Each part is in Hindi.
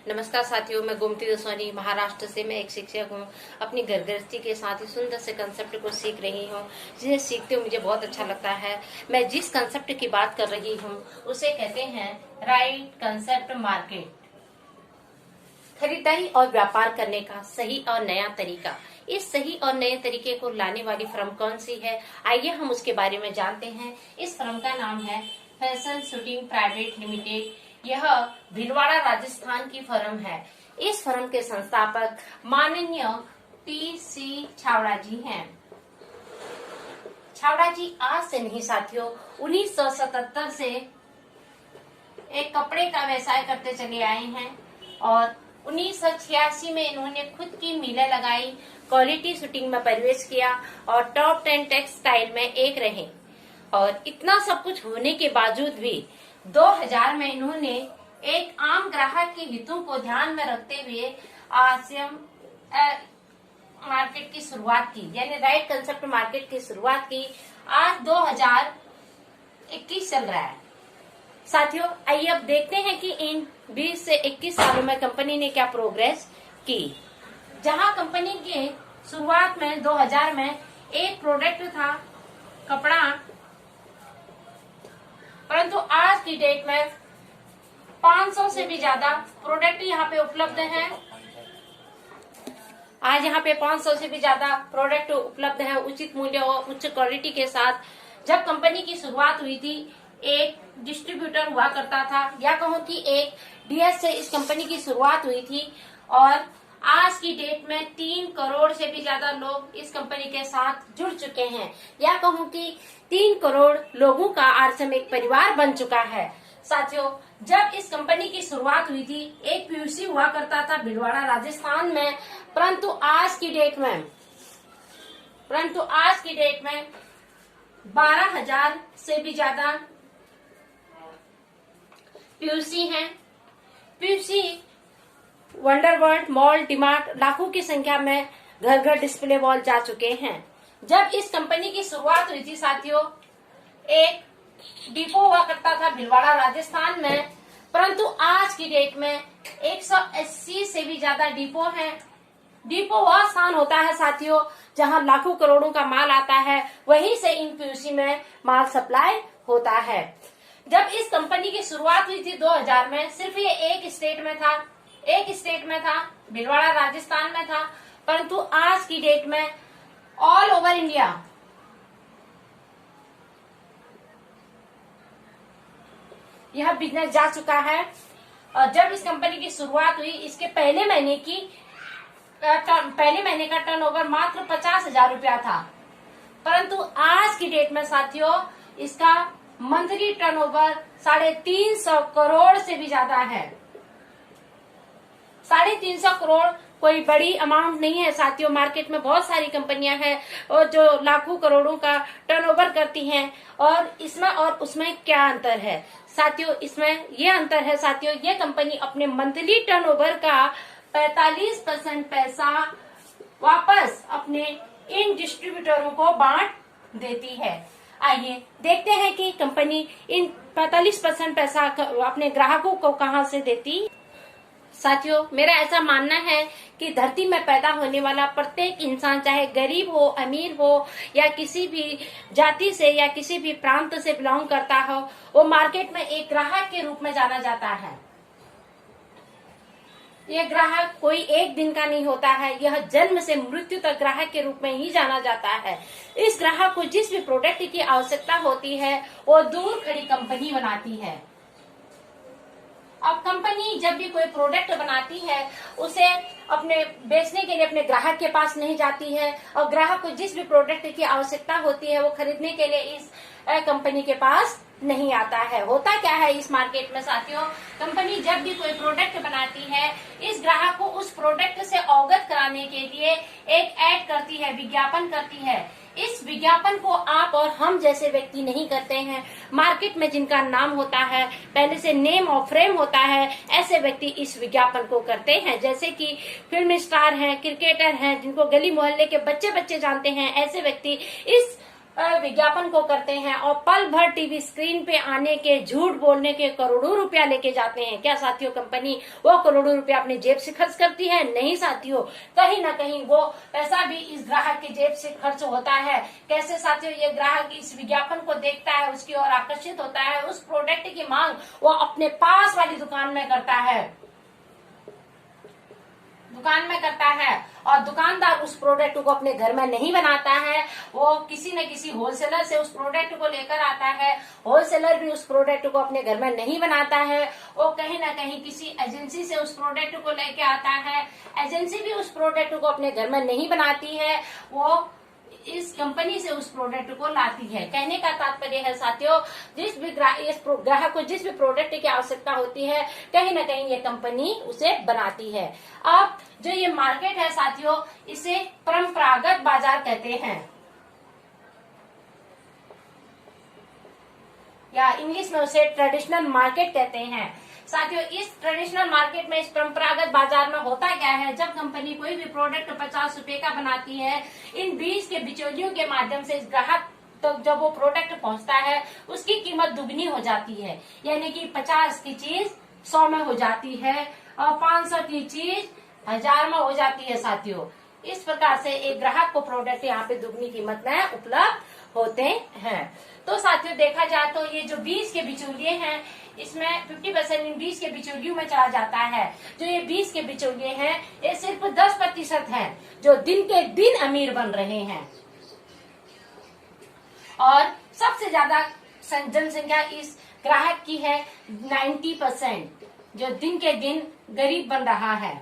नमस्कार साथियों, मैं गोमती दसवानी महाराष्ट्र से। मैं एक शिक्षक हूँ। अपनी घर गृहस्थी के साथ ही सुंदर से कंसेप्ट को सीख रही हूँ, जिसे सीखते हुए मुझे बहुत अच्छा लगता है। मैं जिस कंसेप्ट की बात कर रही हूँ उसे कहते हैं राइट कंसेप्ट मार्केट। खरीदारी और व्यापार करने का सही और नया तरीका। इस सही और नए तरीके को लाने वाली फर्म कौन सी है, आइए हम उसके बारे में जानते हैं। इस फर्म का नाम है फैशन शूटिंग प्राइवेट लिमिटेड। यह भीलवाड़ा राजस्थान की फर्म है। इस फर्म के संस्थापक माननीय टी.सी. छावड़ा जी हैं। छावड़ा जी आज से नहीं साथियों, 1977 से एक कपड़े का व्यवसाय करते चले आए हैं और 1986 में इन्होंने खुद की मिलें लगाई, क्वालिटी शूटिंग में प्रवेश किया और टॉप 10 टेक्सटाइल में एक रहे। और इतना सब कुछ होने के बावजूद भी 2000 में इन्होंने एक आम ग्राहक के हितों को ध्यान में रखते हुए आसियम मार्केट की शुरुआत की, यानी राइट कंसेप्ट मार्केट की शुरुआत की। आज 2021 चल रहा है साथियों। आइए अब देखते हैं कि इन 20 से 21 सालों में कंपनी ने क्या प्रोग्रेस की। जहां कंपनी के शुरुआत में 2000 में एक प्रोडक्ट था कपड़ा, परंतु आज की डेट में 500 से भी ज्यादा प्रोडक्ट यहाँ पे उपलब्ध हैं। आज यहाँ पे 500 से भी ज्यादा प्रोडक्ट उपलब्ध है उचित मूल्य और उच्च क्वालिटी के साथ। जब कंपनी की शुरुआत हुई थी एक डिस्ट्रीब्यूटर हुआ करता था, या कहूँ कि एक डीएस से इस कंपनी की शुरुआत हुई थी और आज की डेट में 3 करोड़ से भी ज्यादा लोग इस कंपनी के साथ जुड़ चुके हैं, या कहूँ कि 3 करोड़ लोगों का आज से एक परिवार बन चुका है। साथियों, जब इस कंपनी की शुरुआत हुई थी एक पीयूसी हुआ करता था भीलवाड़ा राजस्थान में, परंतु आज की डेट में 12,000 से भी ज्यादा पीयूसी हैं। पीयूसी वंडरवर्ल्ड मॉल डीमार्ट लाखों की संख्या में घर घर डिस्प्ले वॉल जा चुके हैं। जब इस कंपनी की शुरुआत हुई थी साथियों एक डिपो हुआ करता था भीलवाड़ा राजस्थान में, परंतु आज की डेट में 180 से भी ज्यादा डिपो हैं। डिपो वह स्थान होता है साथियों जहां लाखों करोड़ों का माल आता है, वहीं से इन पीयूसी में माल सप्लाई होता है। जब इस कंपनी की शुरुआत हुई थी 2000 में, सिर्फ ये एक स्टेट में था, भीलवाड़ा राजस्थान में था, परंतु आज की डेट में ऑल ओवर इंडिया यह बिजनेस जा चुका है। और जब इस कंपनी की शुरुआत हुई इसके पहले महीने का टर्नओवर मात्र 50,000 रुपया था, परंतु आज की डेट में साथियों इसका मंथली टर्नओवर 350 करोड़ से भी ज्यादा है। 350 करोड़ कोई बड़ी अमाउंट नहीं है साथियों। मार्केट में बहुत सारी कंपनियां हैं और जो लाखों करोड़ों का टर्नओवर करती हैं, और इसमें और उसमें क्या अंतर है साथियों? इसमें ये अंतर है साथियों, ये कंपनी अपने मंथली टर्नओवर का 45% पैसा वापस अपने इन डिस्ट्रीब्यूटरों को बांट देती है। आइए देखते हैं कि कंपनी इन 45% पैसा अपने ग्राहकों को कहां से देती। साथियों, मेरा ऐसा मानना है कि धरती में पैदा होने वाला प्रत्येक इंसान, चाहे गरीब हो अमीर हो या किसी भी जाति से या किसी भी प्रांत से बिलोंग करता हो, वो मार्केट में एक ग्राहक के रूप में जाना जाता है। ये ग्राहक कोई एक दिन का नहीं होता है, यह जन्म से मृत्यु तक ग्राहक के रूप में ही जाना जाता है। इस ग्राहक को जिस भी प्रोडक्ट की आवश्यकता होती है वो दूर खड़ी कंपनी बनाती है। अब कंपनी जब भी कोई प्रोडक्ट बनाती है उसे अपने बेचने के लिए अपने ग्राहक के पास नहीं जाती है, और ग्राहक को जिस भी प्रोडक्ट की आवश्यकता होती है वो खरीदने के लिए इस कंपनी के पास नहीं आता है। होता क्या है इस मार्केट में साथियों, कंपनी जब भी कोई प्रोडक्ट बनाती है इस ग्राहक को उस प्रोडक्ट से अवगत कराने के लिए एक ऐड करती है, विज्ञापन करती है। इस विज्ञापन को आप और हम जैसे व्यक्ति नहीं करते हैं। मार्केट में जिनका नाम होता है, पहले से नेम और फ्रेम होता है, ऐसे व्यक्ति इस विज्ञापन को करते हैं। जैसे कि फिल्म स्टार हैं, क्रिकेटर हैं, जिनको गली मोहल्ले के बच्चे जानते हैं, ऐसे व्यक्ति इस विज्ञापन को करते हैं और पल भर टीवी स्क्रीन पे आने के, झूठ बोलने के करोड़ों रुपया लेके जाते हैं। क्या साथियों कंपनी वो करोड़ों रुपया अपने जेब से खर्च करती है? नहीं साथियों, कहीं ना कहीं वो पैसा भी इस ग्राहक के जेब से खर्च होता है। कैसे साथियों? ये ग्राहक इस विज्ञापन को देखता है, उसकी ओर आकर्षित होता है, उस प्रोडक्ट की मांग वो अपने पास वाली दुकान में करता है, और दुकानदार उस प्रोडक्ट को अपने घर में नहीं बनाता है, वो किसी न किसी होलसेलर से उस प्रोडक्ट को लेकर आता है। होलसेलर भी उस प्रोडक्ट को अपने घर में नहीं बनाता है, वो कहीं ना कहीं किसी एजेंसी से उस प्रोडक्ट को लेकर आता है। एजेंसी भी उस प्रोडक्ट को अपने घर में नहीं बनाती है, वो इस कंपनी से उस प्रोडक्ट को लाती है। कहने का तात्पर्य है साथियों, जिस भी ग्राहक को जिस भी प्रोडक्ट की आवश्यकता होती है, कहीं ना कहीं ये कंपनी उसे बनाती है। अब जो ये मार्केट है साथियों, इसे परंपरागत बाजार कहते हैं, या इंग्लिश में उसे ट्रेडिशनल मार्केट कहते हैं। साथियों इस ट्रेडिशनल मार्केट में, इस परंपरागत बाजार में होता क्या है, जब कंपनी कोई भी प्रोडक्ट 50 रुपए का बनाती है, इन 20 के बिचौलियों के माध्यम से इस ग्राहक तो जब वो प्रोडक्ट पहुंचता है, उसकी कीमत दुगनी हो जाती है। यानी कि 50 की चीज 100 में हो जाती है और 500 की चीज 1000 में हो जाती है। साथियों इस प्रकार से एक ग्राहक को प्रोडक्ट यहाँ पे दुगनी कीमत में उपलब्ध होते हैं। तो साथियों देखा जाए तो ये जो 20 के बिचौलिए हैं, इसमें 50% इन 20 के बिचौलियों में चला जाता है। जो ये 20 के बिचौलिए हैं, ये सिर्फ 10% हैं जो दिन के दिन अमीर बन रहे हैं, और सबसे ज्यादा जनसंख्या इस ग्राहक की है 90%, जो दिन के दिन गरीब बन रहा है।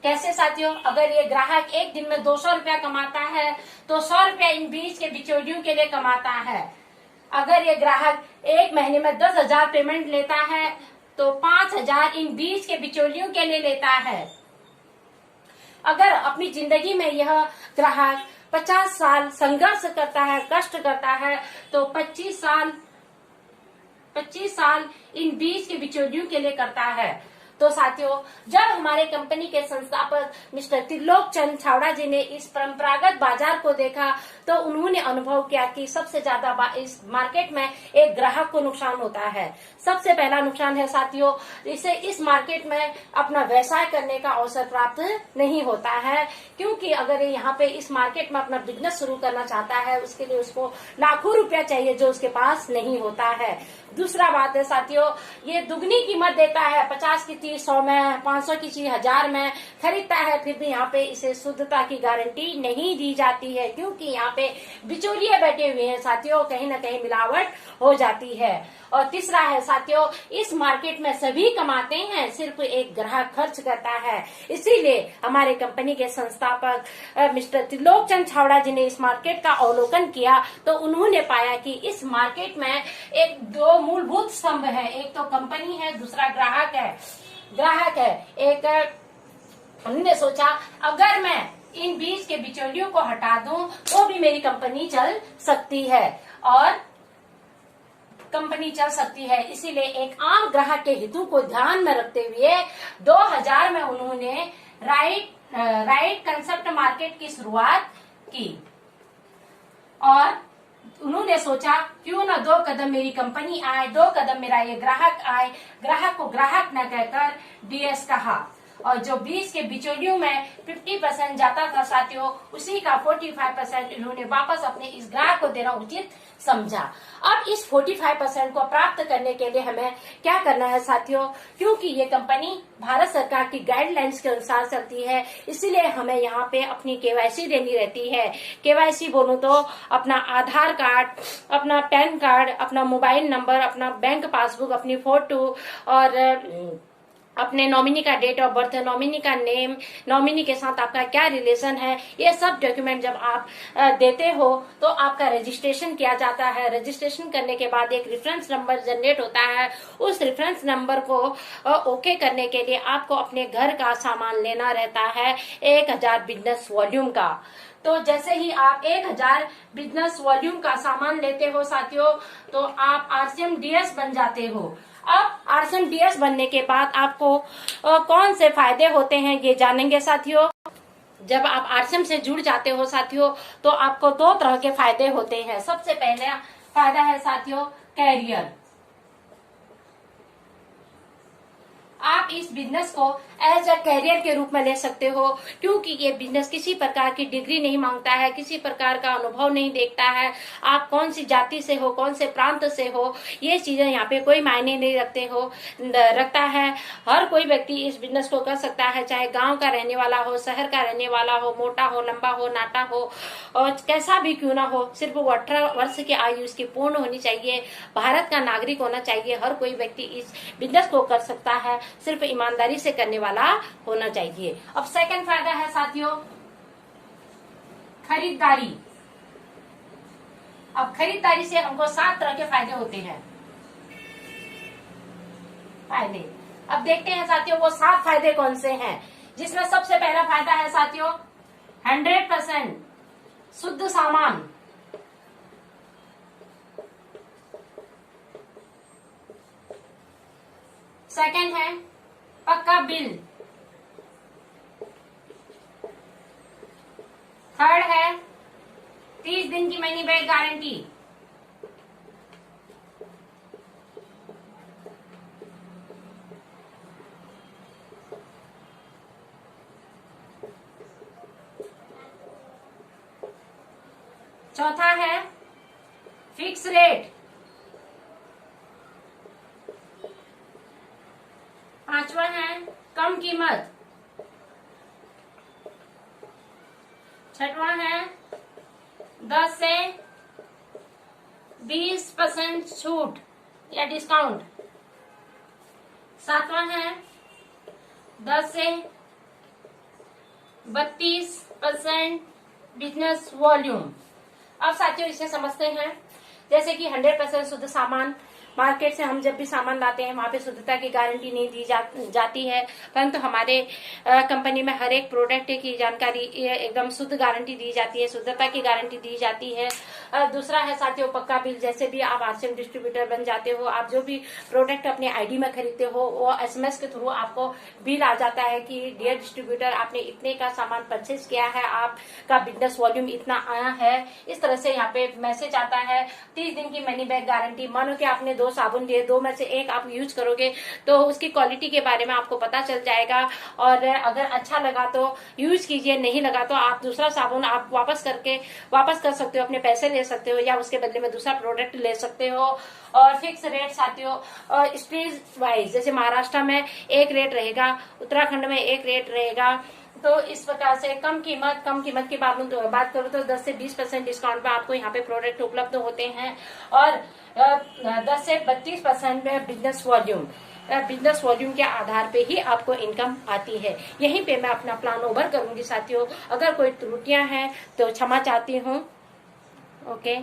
कैसे साथियों? अगर ये ग्राहक एक दिन में 200 रुपया कमाता है, तो 100 रुपया इन 20 के बिचौलियों के लिए कमाता है। अगर ये ग्राहक एक महीने में 10,000 पेमेंट लेता है, तो 5,000 इन 20 के बिचौलियों के लिए लेता है। अगर अपनी जिंदगी में यह ग्राहक 50 साल संघर्ष करता है, कष्ट करता है, तो 25 साल इन 20 के बिचौलियों के लिए करता है। तो साथियों जब हमारे कंपनी के संस्थापक मिस्टर त्रिलोक चंद छावड़ा जी ने इस परंपरागत बाजार को देखा, तो उन्होंने अनुभव किया कि सबसे ज्यादा इस मार्केट में एक ग्राहक को नुकसान होता है। सबसे पहला नुकसान है साथियों, इसे इस मार्केट में अपना व्यवसाय करने का अवसर प्राप्त नहीं होता है, क्योंकि अगर यहाँ पे इस मार्केट में अपना बिजनेस शुरू करना चाहता है, उसके लिए उसको लाखों रुपया चाहिए जो उसके पास नहीं होता है। दूसरा बात है साथियों, ये दुगनी कीमत देता है, 50 की चीज 100 में, 500 की चीज 1000 में खरीदता है, फिर भी यहाँ पे इसे शुद्धता की गारंटी नहीं दी जाती है, क्योंकि यहाँ पे बिचौलिए बैठे हुए हैं साथियों, कहीं ना कहीं मिलावट हो जाती है। और तीसरा है साथियों, इस मार्केट में सभी कमाते हैं, सिर्फ एक ग्राहक खर्च करता है। इसीलिए हमारे कंपनी के संस्थापक मिस्टर त्रिलोक चंद छावड़ा जी ने इस मार्केट का अवलोकन किया, तो उन्होंने पाया कि इस मार्केट में एक दो मूलभूत स्तंभ है, एक तो कंपनी है, दूसरा ग्राहक है। उन्होंने सोचा अगर मैं इन 20 के बिचौलियों को हटा दूं तो भी मेरी कंपनी चल सकती है, इसीलिए एक आम ग्राहक के हितों को ध्यान में रखते हुए 2000 में उन्होंने राइट कंसेप्ट मार्केट की शुरुआत की, और उन्होंने सोचा क्यों ना 2 कदम मेरी कंपनी आए, 2 कदम मेरा ये ग्राहक आए। ग्राहक को ग्राहक न कहकर डीएस कहा, और जो 20 के बिचौलियों में 50% जाता था साथियों, उसी का 45% इन्होंने वापस अपने इस ग्राहक को देना उचित समझा। अब इस 45% को प्राप्त करने के लिए हमें क्या करना है साथियों, क्योंकि ये कंपनी भारत सरकार की गाइडलाइंस के अनुसार चलती है, इसीलिए हमें यहाँ पे अपनी केवाईसी देनी रहती है। केवाईसी बोलूं तो अपना आधार कार्ड, अपना पैन कार्ड, अपना मोबाइल नंबर, अपना बैंक पासबुक, अपनी फोटो, और अपने नॉमिनी का डेट ऑफ बर्थ, नॉमिनी का नेम, नॉमिनी के साथ आपका क्या रिलेशन है, ये सब डॉक्यूमेंट जब आप देते हो तो आपका रजिस्ट्रेशन किया जाता है। रजिस्ट्रेशन करने के बाद एक रेफरेंस नंबर जनरेट होता है। उस रेफरेंस नंबर को ओके करने के लिए आपको अपने घर का सामान लेना रहता है 1000 बिजनेस वॉल्यूम का। तो जैसे ही आप 1000 बिजनेस वॉल्यूम का सामान लेते हो साथियों, तो आप आरसीएम डीएस बन जाते हो। अब आरसीएम डीएस बनने के बाद आपको कौन से फायदे होते हैं ये जानेंगे साथियों। जब आप आरसीएम से जुड़ जाते हो साथियों, तो आपको दो तरह के फायदे होते हैं। सबसे पहले फायदा है साथियों कैरियर। आप इस बिजनेस को एज अ कैरियर के रूप में ले सकते हो, क्योंकि ये बिजनेस किसी प्रकार की डिग्री नहीं मांगता है, किसी प्रकार का अनुभव नहीं देखता है। आप कौन सी जाति से हो, कौन से प्रांत से हो, ये चीजें यहाँ पे कोई मायने नहीं रखता है। हर कोई व्यक्ति इस बिजनेस को कर सकता है, चाहे गांव का रहने वाला हो, शहर का रहने वाला हो, मोटा हो, लंबा हो, नाटा हो, और कैसा भी क्यों ना हो, सिर्फ वो 18 वर्ष की आयु उसकी पूर्ण होनी चाहिए, भारत का नागरिक होना चाहिए। हर कोई व्यक्ति इस बिजनेस को कर सकता है, सिर्फ ईमानदारी से करने वाला होना चाहिए। अब सेकंड फायदा है साथियों खरीदारी। अब खरीदारी से हमको 7 तरह के फायदे होते हैं। फायदे अब देखते हैं साथियों वो 7 फायदे कौन से हैं, जिसमें सबसे पहला फायदा है साथियों 100% शुद्ध सामान। सेकंड है पक्का बिल। थर्ड है 30 दिन की मनी बैक गारंटी। चौथा है फिक्स रेट। पांचवा है कम कीमत। छठवां है 10 से 20% छूट या डिस्काउंट। सातवां है 10 से 32% बिजनेस वॉल्यूम। अब साथियों इसे समझते हैं, जैसे कि 100% शुद्ध सामान। मार्केट से हम जब भी सामान लाते हैं वहां पे शुद्धता की गारंटी नहीं दी जाती है, परंतु हमारे कंपनी में हर एक प्रोडक्ट की जानकारी एकदम शुद्ध गारंटी दी जाती है, शुद्धता की गारंटी दी जाती है। दूसरा है साथियों पक्का बिल। जैसे भी आप आरसीएम डिस्ट्रीब्यूटर बन जाते हो, आप जो भी प्रोडक्ट अपने आईडी में खरीदते हो, वो एसएमएस के थ्रू आपको बिल आ जाता है कि डियर डिस्ट्रीब्यूटर आपने इतने का सामान परचेज किया है, आपका बिजनेस वॉल्यूम इतना आया है। इस तरह से यहाँ पे मैसेज आता है। 30 दिन की मनी बैक गारंटी। मानो कि आपने 2 साबुन लिए, 2 में से एक आप यूज करोगे तो उसकी क्वालिटी के बारे में आपको पता चल जाएगा, और अगर अच्छा लगा तो यूज कीजिए, नहीं लगा तो आप दूसरा साबुन आप वापस कर सकते हो, अपने पैसे ले सकते हो, या उसके बदले में दूसरा प्रोडक्ट ले सकते हो। और फिक्स रेट साथियों और स्टेज वाइज, जैसे महाराष्ट्र में एक रेट रहेगा, उत्तराखंड में एक रेट रहेगा। तो इस प्रकार से कम कीमत की बात करूँ तो 10 से 20% डिस्काउंट पे आपको यहाँ पे प्रोडक्ट उपलब्ध होते हैं, और 10 से 32% में बिजनेस वॉल्यूम के आधार पे ही आपको इनकम आती है। यहीं पे मैं अपना प्लान ओवर करूंगी साथियों। अगर कोई त्रुटियां हैं तो क्षमा चाहती हूँ। ओके।